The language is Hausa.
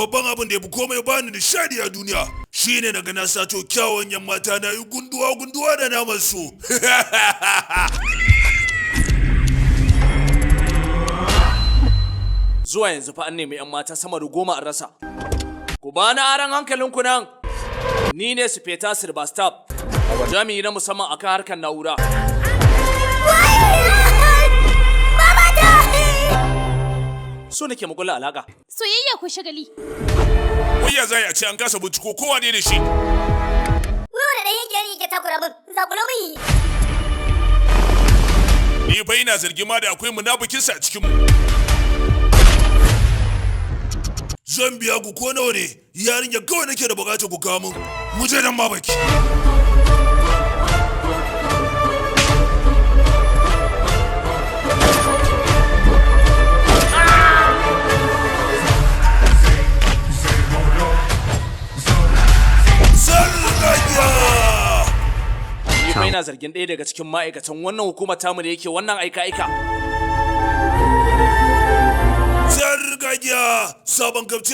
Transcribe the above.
babban abin da ya fi komai bani nishadi a duniya shine daga na sato kyawun yan mata na yi gunduwa da naman su. Zuwa yanzu fa an nemi yan mata sama da 10 an rasa. Ku bani aran hankalinku nan. Ni ne Sufeta Silverstar, jami'i na musamman akan harkar na'ura. So nake mu kula alaka. Soyayya ko shagali? Wayya zai a ce an kasa binciko kowa ne da shi. Wura da yake yake takura min, zakula min. Ni fa ina zargi ma da akwai munafikin sa a cikin mu. Zan biya ku ko nawa ne? Yarinya kawai nake da bukatar ku kawo min. Mu je dan babaki. Ni fa ina zargin ɗaya daga cikin ma'aikatan wannan hukumar tamu da yake wannan aika-aika. Sarkakiya sabon kaftin